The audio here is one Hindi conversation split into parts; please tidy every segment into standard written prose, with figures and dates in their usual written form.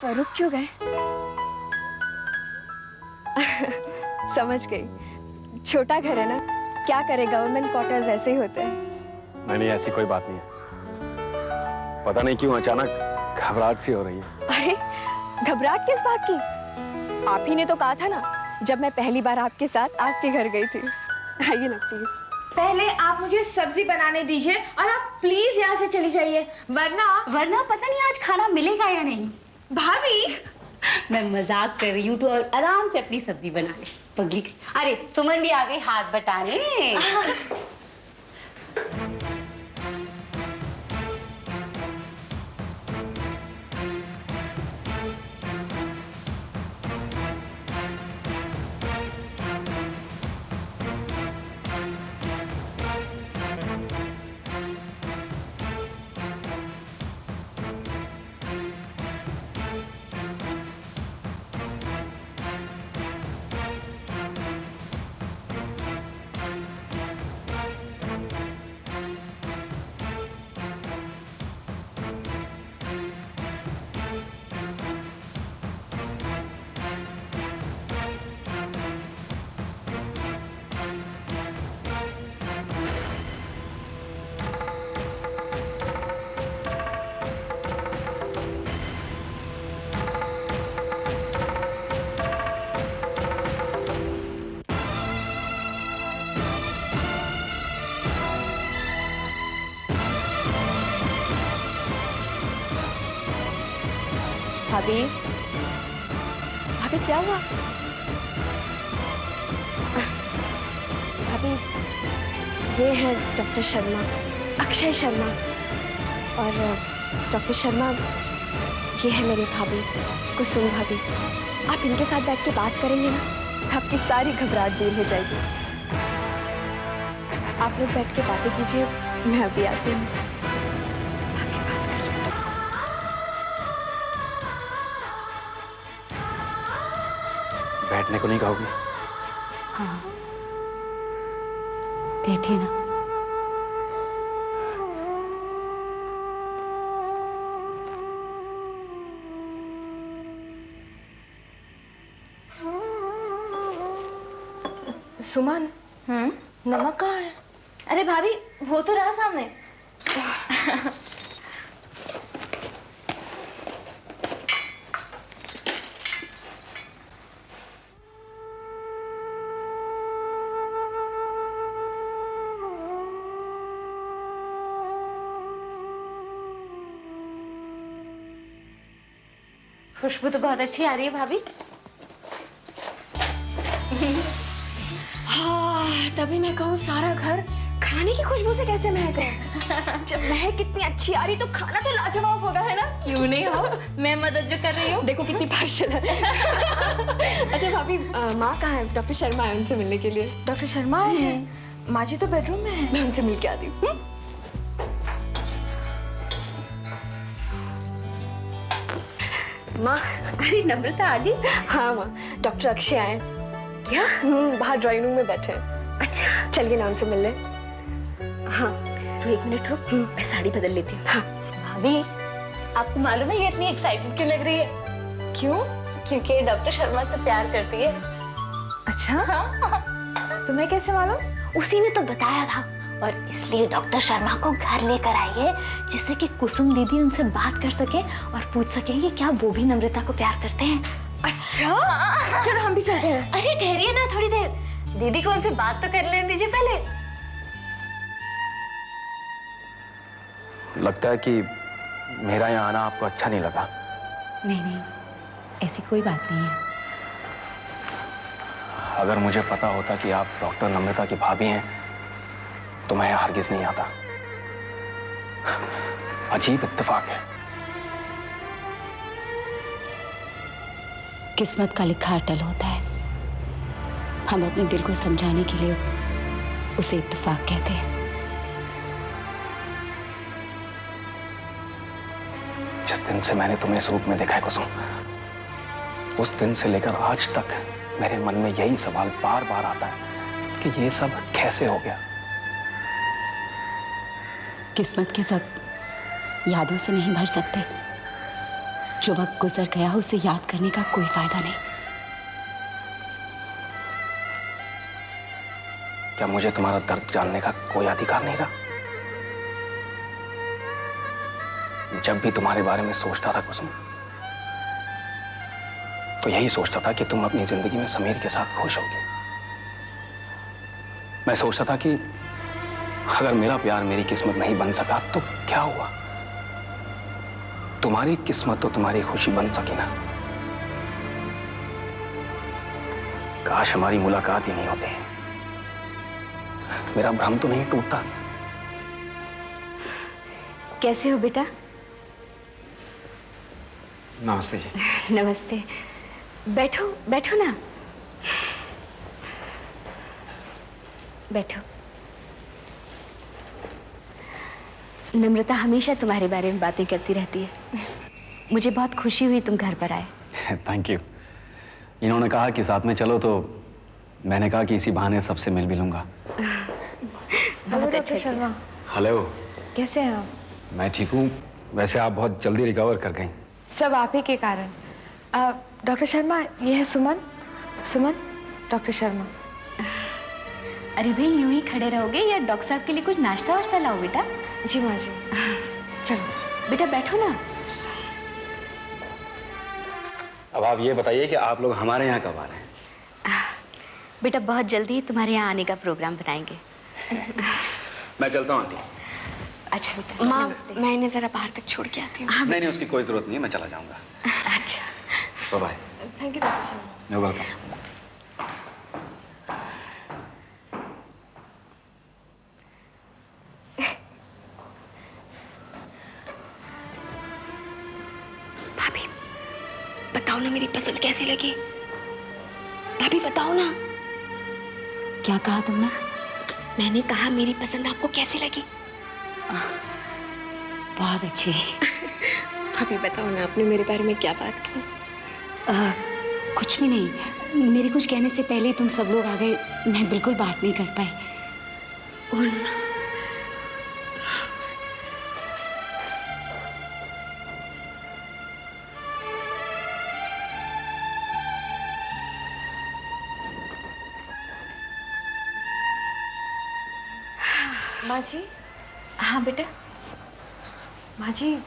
रुक क्यों गए? समझ गई, छोटा घर है ना, क्या करे, गवर्नमेंट क्वार्टर्स ऐसे ही होते हैं। नहीं, ऐसी कोई बात नहीं है। पता नहीं क्यों अचानक घबराहट सी हो रही है। अरे घबराहट किस बात की? आप ही ने तो कहा था ना जब मैं पहली बार आपके साथ आपके घर गई थी। आइए ना प्लीज। पहले आप मुझे सब्जी बनाने दीजिए और आप प्लीज यहाँ से चली जाइए, वरना पता नहीं आज खाना मिलेगा या नहीं। भाभी मैं मजाक कर रही हूँ, तो आराम से अपनी सब्जी बना ले पगली। अरे सुमन भी आ गई हाथ बटाने। भाभी, भाभी क्या हुआ? भाभी, ये है डॉक्टर शर्मा, अक्षय शर्मा। और डॉक्टर शर्मा, ये है मेरी भाभी कुसुम भाभी। आप इनके साथ बैठ के बात करेंगे ना तो आपकी सारी घबराहट दूर हो जाएगी। आप लोग बैठ के बातें कीजिए, मैं अभी आती हूँ। बैठने को नहीं कहोगी? हाँ बैठे ना। सुमन, नमक कहाँ है? अरे भाभी, वो तो रहा सामने। खुशबू तो बहुत अच्छी आ रही है भाभी। हाँ, तभी मैं कहूँ सारा घर खाने की खुशबू से कैसे महक रहा है। जब महक कितनी अच्छी आ रही तो खाना तो लाजवाब होगा, है ना? क्यों नहीं हो, मैं मदद जो कर रही हूँ। देखो कितनी पार्शल है। अच्छा भाभी, माँ कहाँ है? डॉक्टर शर्मा है, उनसे मिलने के लिए। डॉक्टर शर्मा आए हैं? माँ जी तो बेडरूम में है। मैं उनसे मिल के आती हूँ। माँ, अरे नम्रता आ गई? हाँ माँ, डॉक्टर अक्षय आए। क्या? बाहर ड्राइंग रूम में बैठे हैं। अच्छा, चलिए ना उनसे मिल ले। हाँ तो एक मिनट रुक, मैं साड़ी बदल लेती हूँ। हाँ। भाभी, आपको मालूम है ये इतनी एक्साइटेड क्यों लग रही है? क्यों? क्योंकि डॉक्टर शर्मा से प्यार करती है। अच्छा, तुम्हें कैसे मालूम? उसी ने तो बताया था, और इसलिए डॉक्टर शर्मा को घर लेकर आई है, जिससे कि कुसुम दीदी उनसे बात कर सके और पूछ सके कि क्या वो भी नम्रता को प्यार करते हैं। अच्छा, चलो हम भी चलते हैं। अरे ठहरिए ना थोड़ी देर, दीदी को उनसे बात तो कर लेने दीजिए पहले। लगता है कि मेरा यहाँ आना आपको अच्छा नहीं लगा। नहीं नहीं, ऐसी कोई बात नहीं है। अगर मुझे पता होता कि आप डॉक्टर नम्रता की भाभी हैं तो मैं हरगिज नहीं आता। अजीब इत्तेफाक है। किस्मत का लिखा अटल होता है। हम अपने दिल को समझाने के लिए उसे इत्तेफाक कहते हैं। जिस दिन से मैंने तुम्हें इस रूप में देखा है कुसुम, उस दिन से लेकर आज तक मेरे मन में यही सवाल बार बार आता है कि ये सब कैसे हो गया। किस्मत के जख्म यादों से नहीं भर सकते, जो वक्त गुजर गया उसे याद करने का कोई फायदा नहीं। क्या मुझे तुम्हारा दर्द जानने का कोई अधिकार नहीं रहा? जब भी तुम्हारे बारे में सोचता था कुसुम, तो यही सोचता था कि तुम अपनी जिंदगी में समीर के साथ खुश होगी। मैं सोचता था कि अगर मेरा प्यार मेरी किस्मत नहीं बन सका तो क्या हुआ, तुम्हारी किस्मत तो तुम्हारी खुशी बन सकी ना। काश हमारी मुलाकात ही नहीं होती, मेरा भ्रम तो नहीं टूटता। कैसे हो बेटा? नमस्ते जी। नमस्ते। बैठो बैठो ना, बैठो। नम्रता हमेशा तुम्हारे बारे में बातें करती रहती है। मुझे बहुत खुशी हुई तुम घर पर आए। Thank you. इन्होंने कहा कि साथ में चलो, तो मैंने कहा कि इसी बहाने सबसे मिल भी लूंगा। Hello doctor Sharma, hello. कैसे हैं आप? मैं ठीक हूँ। वैसे आप बहुत जल्दी रिकवर कर गई। सब आप ही के कारण। डॉक्टर शर्मा, ये है सुमन। सुमन, डॉक्टर शर्मा। अरे भाई, यूं ही खड़े रहोगे या डॉक्टर साहब के लिए कुछ नाश्ता वाश्ता लाओ बेटा? जी माँ जी। चलो बेटा बैठो ना। अब आप ये बताइए कि आप लोग हमारे यहाँ कब आ रहे हैं? बेटा बहुत जल्दी ही तुम्हारे यहाँ आने का प्रोग्राम बनाएंगे। मैं चलता हूँ आंटी। अच्छा बेटा। माँ, नमस्ते। मैं इन्हें जरा बाहर तक छोड़ के आती हूँ। नहीं नहीं, उसकी कोई जरूरत नहीं है, मैं चला जाऊंगा। अच्छा। Bye bye. Thank you doctor Sharma. You welcome. भाभी, बताओ ना मेरी पसंद कैसी लगी? भाभी बताओ ना। क्या कहा तुमने? मैंने कहा मेरी पसंद आपको कैसी लगी? बहुत अच्छी। भाभी बताओ ना, आपने मेरे बारे में क्या बात की? कुछ भी नहीं, मेरे कुछ कहने से पहले तुम सब लोग आ गए, मैं बिल्कुल बात नहीं कर पाई। माँ जी। हाँ बेटा। माँ जी,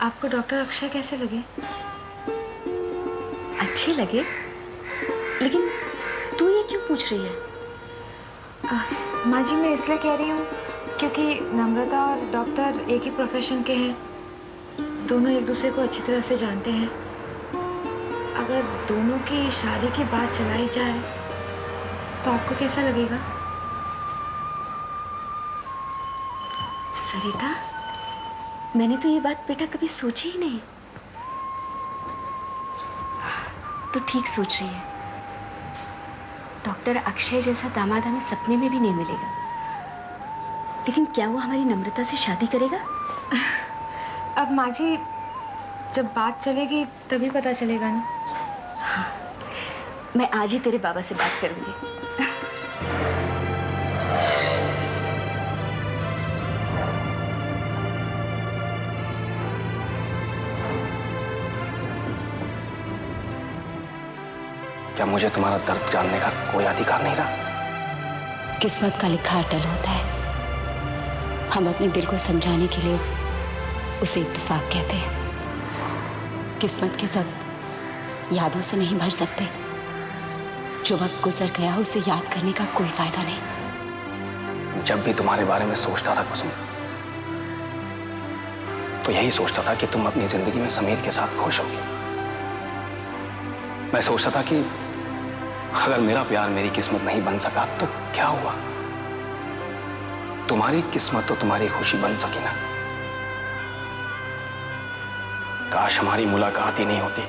आपको डॉक्टर अक्षय कैसे लगे? अच्छे लगे, लेकिन तू ये क्यों पूछ रही है? माँ जी, मैं इसलिए कह रही हूँ क्योंकि नम्रता और डॉक्टर एक ही प्रोफेशन के हैं, दोनों एक दूसरे को अच्छी तरह से जानते हैं। अगर दोनों की शादी की बात चलाई जाए तो आपको कैसा लगेगा? सरिता, मैंने तो ये बात बेटा कभी सोची ही नहीं। तो ठीक सोच रही है। डॉक्टर अक्षय जैसा दामाद हमें सपने में भी नहीं मिलेगा, लेकिन क्या वो हमारी नम्रता से शादी करेगा? अब माँ जी, जब बात चलेगी तभी पता चलेगा ना। मैं आज ही तेरे बाबा से बात करूंगी। क्या मुझे तुम्हारा दर्द जानने का कोई अधिकार नहीं रहा? किस्मत का लिखा अटल होता है। हम अपने दिल को समझाने के लिए उसे इत्तेफाक कहते हैं। किस्मत के जख्म यादों से नहीं भर सकते। जो वक्त गुजर गया उसे याद करने का कोई फायदा नहीं। जब भी तुम्हारे बारे में सोचता था कुसुम, तो यही सोचता था कि तुम अपनी जिंदगी में समीर के साथ खुश होगी। मैं सोचता था कि अगर मेरा प्यार मेरी किस्मत नहीं बन सका तो क्या हुआ, तुम्हारी किस्मत तो तुम्हारी खुशी बन सकी ना। काश हमारी मुलाकात ही नहीं होती,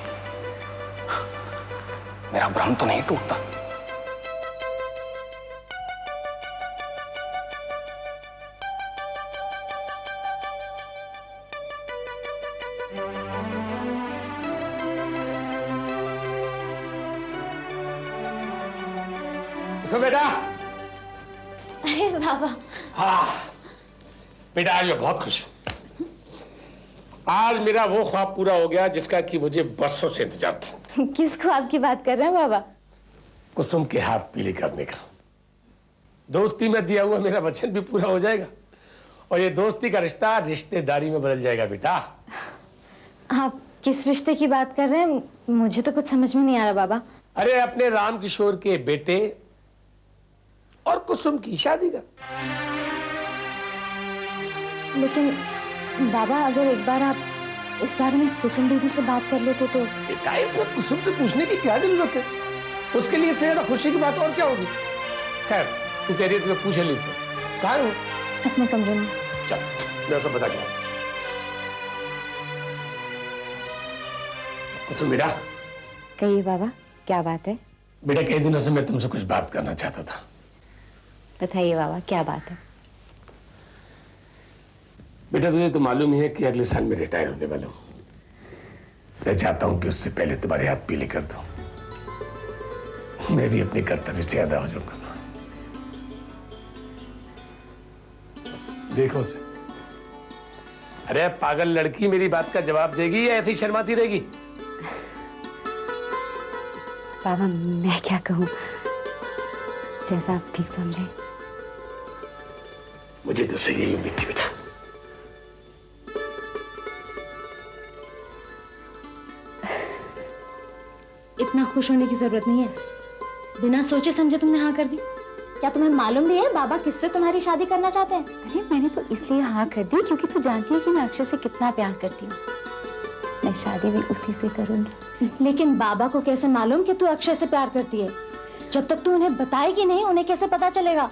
मेरा भ्रम तो नहीं टूटता। तो बेटा। अरे बाबा। हाँ बेटा, आज मैं बहुत खुश हूँ। आज मेरा वो ख्वाब पूरा हो गया जिसका कि मुझे बरसों से इंतजार था। किस ख्वाब की बात कर रहे हैं बाबा? कुसुम के हाथ पीले करने का। दोस्ती में दिया हुआ मेरा वचन भी पूरा हो जाएगा और ये दोस्ती का रिश्ता रिश्तेदारी में बदल जाएगा बेटा। आप किस रिश्ते की बात कर रहे हैं? मुझे तो कुछ समझ में नहीं आ रहा बाबा। अरे अपने राम किशोर के बेटे और कुसुम की शादी का। लेकिन बाबा, अगर एक बार आप इस बारे में कुसुम दीदी से बात कर लेते तो। बेटा इसमें कुसुम से पूछने की क्या जरूरत है? उसके लिए इससे ज्यादा खुशी की बात और क्या होगी? खैर तू कह रही है तुम्हें पूछ लेते हो, कहाँ हो? अपने कमरे में। चल मैं सब बता के कुसुम बेटा। कहिए बाबा, क्या बात है? बेटा कई दिनों से मैं तुमसे कुछ बात करना चाहता था। बताइए बाबा, क्या बात है? बेटा तुझे तो मालूम ही है कि अगले साल मैं रिटायर होने वाला हूँ। मैं चाहता हूँ कि उससे पहले तुम्हारे हाथ पीले कर दूं। मैं भी अपने कर्तव्य से अदा हो जाऊंगा। देखो उसे। अरे पागल लड़की मेरी बात का जवाब देगी या ऐसी शर्माती रहेगी? बाबा मैं क्या कहूँ, जैसा आप ठीक समझे। मुझे तुझसे यही उम्मीद थी बेटा। इतना खुश होने की जरूरत नहीं है। बिना सोचे समझे तुमने हाँ कर दी। क्या तुम्हें मालूम भी है बाबा किससे तुम्हारी शादी करना चाहते हैं? अरे मैंने तो इसलिए हाँ कर दी क्योंकि तू जानती है कि मैं अक्षय से कितना प्यार करती हूँ। मैं शादी भी उसी से करूंगी। लेकिन बाबा को कैसे मालूम कि तू अक्षय से प्यार करती है? जब तक तू उन्हें बताएगी नहीं, उन्हें कैसे पता चलेगा?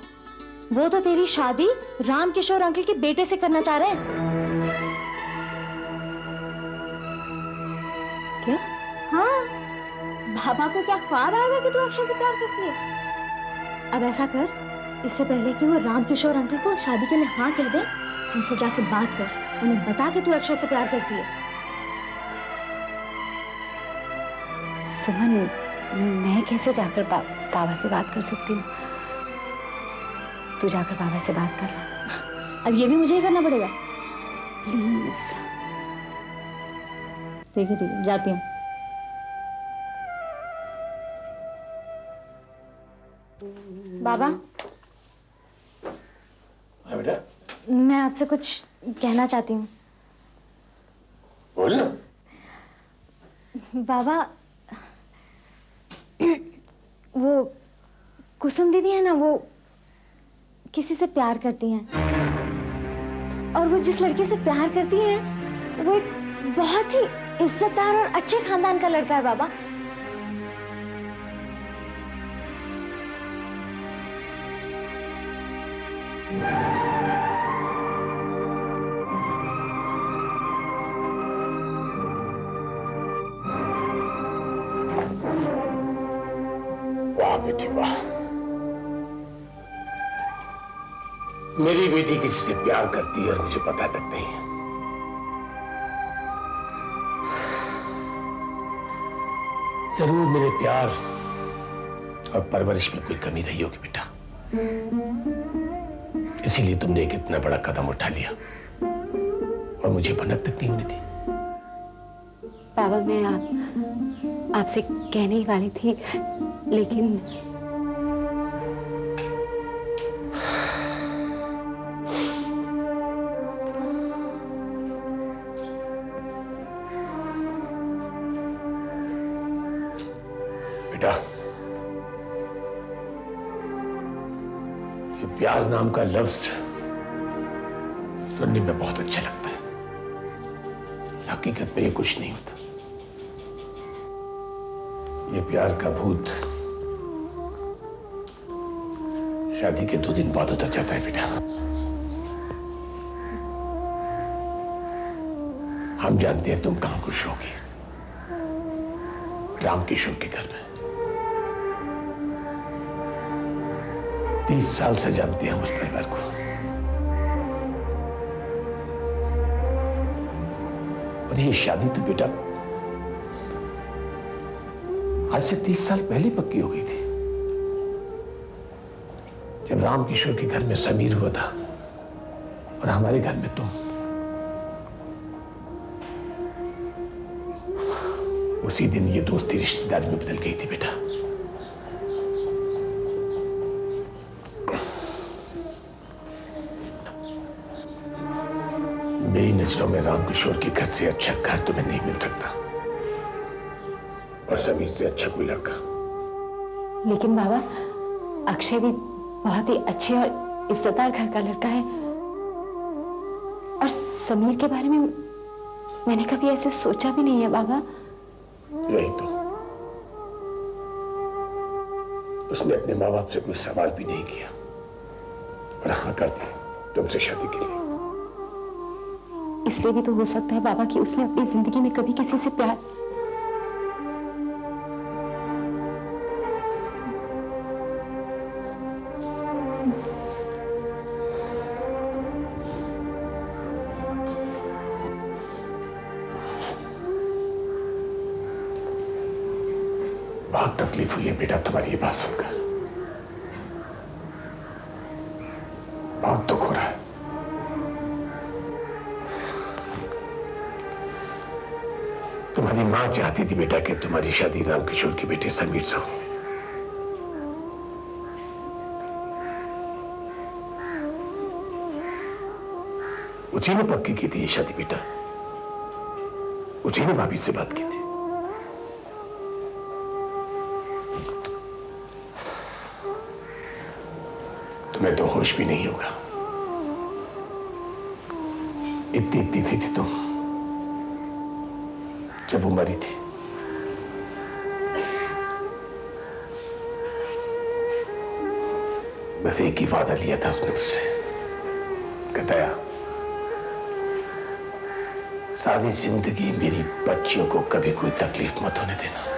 वो तो तेरी शादी राम किशोर अंकल के बेटे से करना चाह रहे हैं। क्या? हाँ, बाबा को क्या ख्वाब आएगा कि तू अक्षय से प्यार करती है? अब ऐसा कर, इससे पहले कि वो राम किशोर अंकल को शादी के लिए हाँ कह दे, उनसे जाके बात कर, उन्हें बता कि तू अक्षय से प्यार करती है। सुमन, मैं कैसे जाकर बाबा से बात कर सकती हूँ? तू जाकर बाबा से बात कर ला। अब ये भी मुझे ही करना पड़ेगा? प्लीज। ठीक है, जाती हूँ। बाबा, हाँ बेटा मैं आपसे कुछ कहना चाहती हूँ। बोल ना। बाबा, वो कुसुम दीदी है ना, वो किसी से प्यार करती हैं और वो जिस लड़के से प्यार करती हैं वो एक बहुत ही इज्जतदार और अच्छे खानदान का लड़का है बाबा। वाह बेटी वाह, मेरी बेटी किसी से प्यार करती है और मुझे पता तक नहीं है। जरूर मेरे प्यार और परवरिश में कोई कमी रही होगी बेटा, इसीलिए तुमने एक इतना बड़ा कदम उठा लिया और मुझे भनक तक नहीं होनी थी। बाबा मैं आपसे कहने ही वाली थी, लेकिन बेटा ये प्यार नाम का लफ्ज सुनने में बहुत अच्छा लगता है, हकीकत में ये कुछ नहीं होता। ये प्यार का भूत शादी के 2 दिन बाद उतर जाता है बेटा। हम जानते हैं तुम कहां खुश होगी, राम किशोर के घर में। 30 साल से जानते हैं हम उस परिवार को। और ये शादी तो बेटा आज से 30 साल पहले पक्की हो गई थी, जब राम किशोर के घर में समीर हुआ था और हमारे घर में तुम। उसी दिन ये दोस्ती रिश्तेदारी में बदल गई थी बेटा। मेरी नजरों में रामकिशोर के घर से अच्छा घर तुम्हें नहीं मिल सकता, और समीर से अच्छा कोई लड़का। लेकिन बाबा, अक्षय भी बहुत ही अच्छे और इज्जतदार घर का लड़का है, और समीर के बारे में मैंने कभी ऐसे सोचा भी नहीं है बाबा। यही तो, उसने अपने माँ बाप से कोई सवाल भी नहीं किया और हाँ कर दी तुमसे शादी के लिए। इसलिए भी तो हो सकता है बाबा कि उसने अपनी जिंदगी में कभी किसी से प्यार बहुत तकलीफ हुई है बेटा तुम्हारी ये बात सुनकर, बहुत दुख हो रहा है। तुम्हारी मां चाहती थी बेटा कि तुम्हारी शादी रामकिशोर के बेटे समीर से हो। उसी ने पक्की की थी ये शादी बेटा, उसी ने भाभी से बात की थी। तुम्हें तो होश भी नहीं होगा, इतनी इतनी थी तुम जब वो मरी थी। बस एक ही वादा लिया था उसने मुझसे, कहता सारी जिंदगी मेरी बच्चियों को कभी कोई तकलीफ मत होने देना।